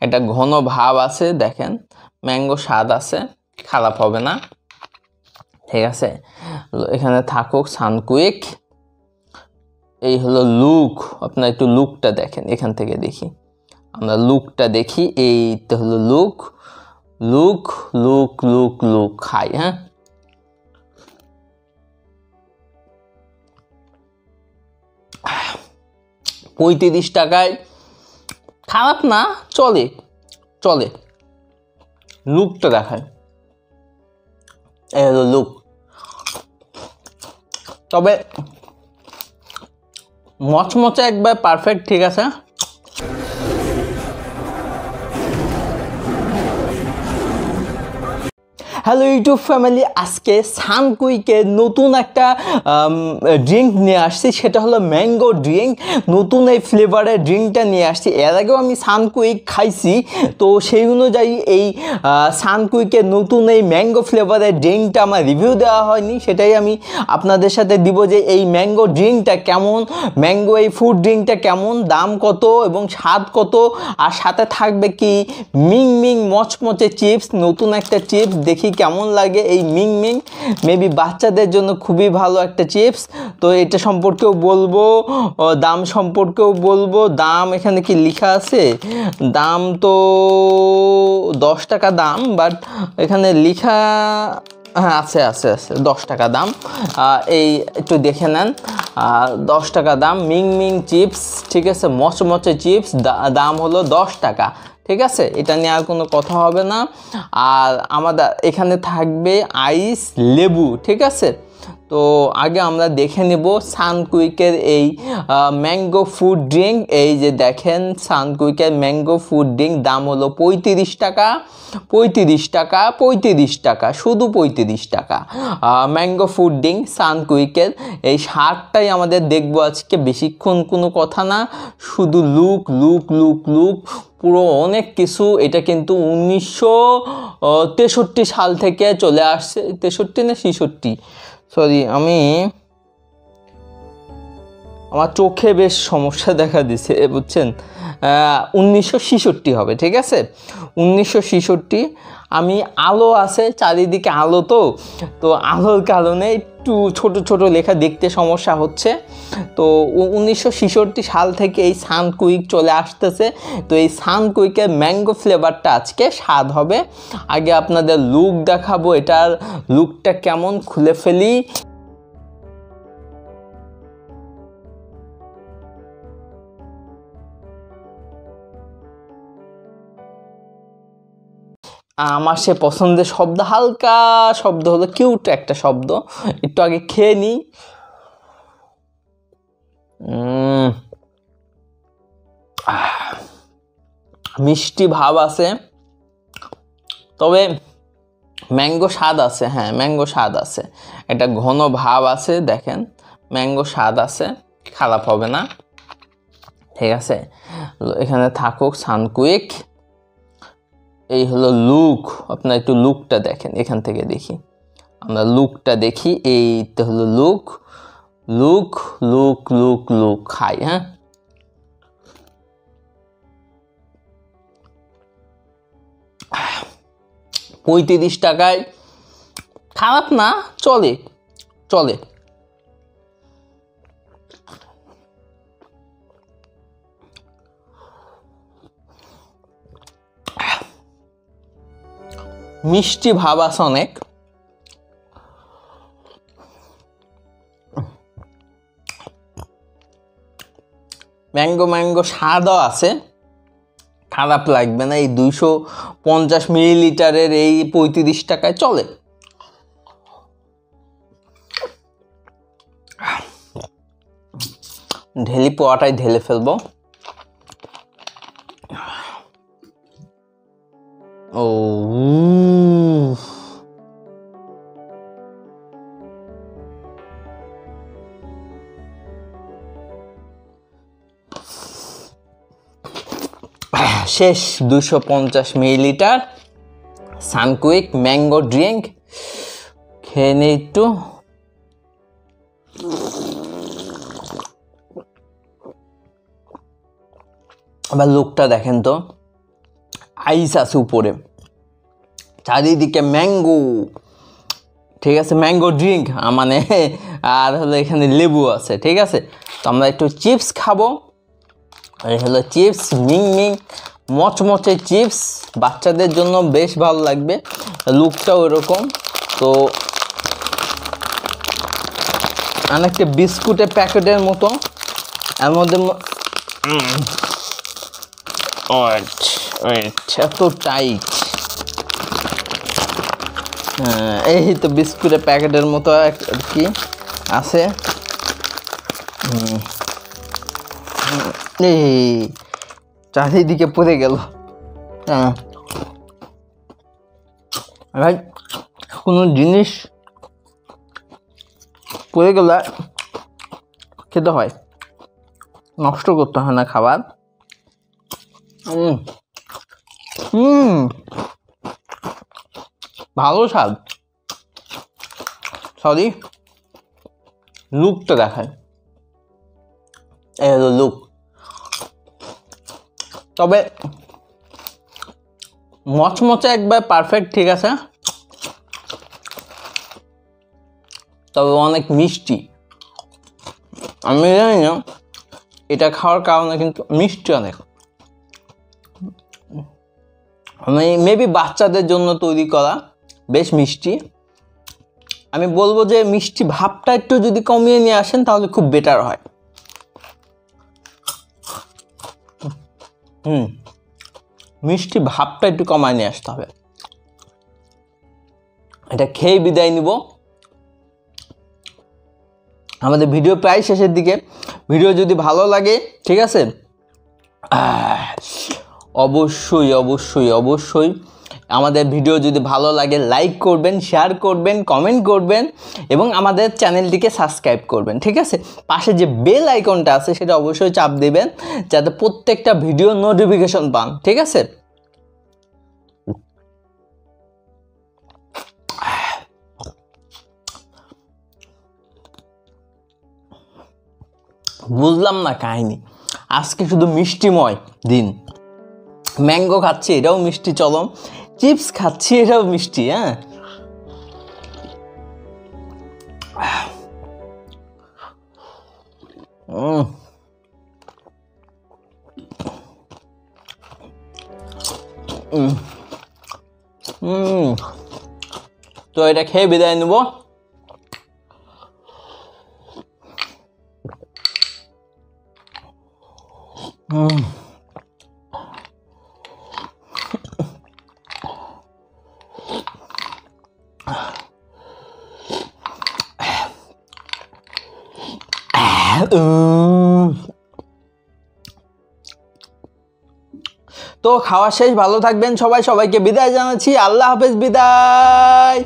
এটা ঘন ভাব আছে, দেখেন ম্যাঙ্গো স্বাদ আছে, খারাপ হবে না। ঠিক আছে, এখানে থাকুক সানকুইক। এই হলো লুক, আপনার একটু লুকটা দেখেন, এখান থেকে দেখি, আমরা লুকটা দেখি। এই তো হলো look, look look look look. খাই, হ্যাঁ। $35 খারাপ না, চলে চলে। লুকটা দেখায়, এই হলো লুক। তবে মচমচে একবার পারফেক্ট, ঠিক আছে। হ্যালো ইউটিউব ফ্যামিলি, আজকে সানকুইকের নতুন একটা ড্রিঙ্ক নিয়ে আসছি, সেটা হলো ম্যাঙ্গো ড্রিঙ্ক। নতুন এই ফ্লেভারের ড্রিঙ্কটা নিয়ে আসছি। এর আগেও আমি সানকুইক খাইছি, তো সেই অনুযায়ী এই সানকুইকের নতুন এই ম্যাঙ্গো ফ্লেভারের ড্রিঙ্কটা আমার রিভিউ দেওয়া হয়নি, সেটাই আমি আপনাদের সাথে দিব যে এই ম্যাঙ্গো ড্রিঙ্কটা কেমন, ম্যাঙ্গো এই ফুড ড্রিঙ্কটা কেমন, দাম কত এবং স্বাদ কত, আর সাথে থাকবে কি মিং মিং মচমচে চিপস, নতুন একটা চিপস, দেখি কেমন লাগে এই মিং মিং। মেবি বাচ্চাদের জন্য খুবই ভালো একটা চিপস। তো এটা সম্পর্কেও বলবো, দাম সম্পর্কেও বলবো। দাম এখানে কি লেখা আছে? দাম তো $10 দাম, বাট এখানে লেখা, হ্যাঁ আছে আছে আছে, $10 দাম। এই একটু দেখে নেন, $10 দাম মিং মিং চিপস। ঠিক আছে, মচমচে চিপস, দাম হলো $10। ঠিক আছে, এটা নিয়ে আর কোনো কথা হবে না। আর আমাদের এখানে থাকবে আইস লেবু। ঠিক আছে, তো আগে আমরা দেখে নেব সানকুইকের এই ম্যাঙ্গো ফুড ড্রিঙ্ক। এই যে দেখেন সানকুইকের ম্যাঙ্গো ফুড ড্রিঙ্ক, দাম হলো $35। $35, শুধু $35। ম্যাঙ্গো ফুড ড্রিঙ্ক সানকুইকের, এই স্বাদটাই আমাদের দেখবো আজকে। বেশিক্ষণ কোনো কথা না, শুধু লুক লুক লুক লুক, পুরো অনেক কিছু। এটা কিন্তু 1963 সাল থেকে চলে আসছে। 63 না 66, সরি, আমার চোখে বেশ সমস্যা দেখা দিছে, বুঝছেন। 1966 হবে, ঠিক আছে, 1966। আমি আলো আছে চারিদিকে, আলো তো আলোর কারণে একটু ছোট ছোট লেখা দেখতে সমস্যা হচ্ছে। তো 1966 সাল থেকে এই সানকুইক চলে আসতেছে। তো এই সানকুইকের ম্যাঙ্গো ফ্লেভারটা আজকে স্বাদ হবে। আগে আপনাদের লুক দেখাবো, এটার লুকটা কেমন, খুলে ফেলি। আমার সে পছন্দের শব্দ, হালকা শব্দ হলো কিউট একটা শব্দ। একটু আগে খেয়ে নিই। মিষ্টি ভাব আছে, তবে ম্যাঙ্গো স্বাদ আছে, হ্যাঁ ম্যাঙ্গো স্বাদ আছে। এটা ঘন ভাব আছে, দেখেন ম্যাঙ্গো স্বাদ আছে, খারাপ হবে না। ঠিক আছে, এখানে থাকুক সানকুইক। এই হলো লুক, আপনার একটু লুকটা দেখেন, এখান থেকে দেখি, আমরা লুকটা দেখি। এই তো হলো look, look look look look. খাই, হ্যাঁ। $35 খারাপ না, চলে চলে। মিষ্টি ভাব আছে অনেক, ম্যাঙ্গো ম্যাঙ্গো স্বাদও আছে, খারাপ লাগবে না। এই 250 মিলিলিটারের এই $35 চলে। ঢেলি পোয়াটাই ঢেলে ফেলবো। ও শেষ 250 মিলিলিটার সানকুইক ম্যাঙ্গো ড্রিঙ্ক। খেয়ে নিই একটু। আবার লুকটা দেখেন তো, আইস আছে উপরে, চারিদিকে ম্যাঙ্গো, ঠিক আছে, ম্যাঙ্গো ড্রিঙ্ক মানে, আর হলো এখানে লেবু আছে, ঠিক আছে। তো আমরা একটু চিপস খাবো, এই হলো চিপস, মিং মিং মচমচে চিপস, বাচ্চাদের জন্য বেশ ভালো লাগবে, লুকটাও এরকম। তো অনেকটা বিস্কুটের প্যাকেটের মতো, এর মধ্যে এত টাইট, এই তো বিস্কুটের প্যাকেটের মতো আর কি আছে। এই চারিদিকে পড়ে গেল। কোনো জিনিস পড়ে গেলে খেতে হয়, নষ্ট করতে হয় না খাবার। ভালো স্বাদ। সরি, লুকটা দেখায়, এই হলো লুক। তবে মচমচে একবার পারফেক্ট, ঠিক আছে, তবে অনেক মিষ্টি। আমি জানি না এটা খাওয়ার কারণে, কিন্তু মিষ্টি অনেক। আমি মেবি বাচ্চাদের জন্য তৈরি করা, বেশ মিষ্টি। আমি বলবো যে মিষ্টি ভাবটা একটু যদি কমিয়ে নিয়ে আসেন তাহলে খুব বেটার হয়। মিষ্টি ভাবটা একটু কমায় নিয়ে আসতে হবে। এটা খেয়ে বিদায় নিব। আমাদের ভিডিও প্রায় শেষের দিকে। ভিডিও যদি ভালো লাগে, ঠিক আছে, অবশ্যই অবশ্যই অবশ্যই আমাদের ভিডিও যদি ভালো লাগে লাইক করবেন, শেয়ার করবেন, কমেন্ট করবেন এবং আমাদের চ্যানেলটিকে সাবস্ক্রাইব করবেন, ঠিক আছে। পাশে যে বেল আইকনটা আছে সেটা অবশ্যই চাপ দেবেন যাতে প্রত্যেকটা ভিডিও নোটিফিকেশন পান, ঠিক আছে। বুঝলাম না কাহিনী, আজকে শুধু মিষ্টিময় দিন। ম্যাঙ্গো খাচ্ছি, এটাও মিষ্টি চলম, চিপস খাচ্ছি, এটাও মিষ্টি। তো এটা খেয়ে বিদায় নেব। তো খাওয়া শেষ, ভালো থাকবেন সবাই, সবাইকে বিদায় জানাচ্ছি, আল্লাহ হাফেজ, বিদায়।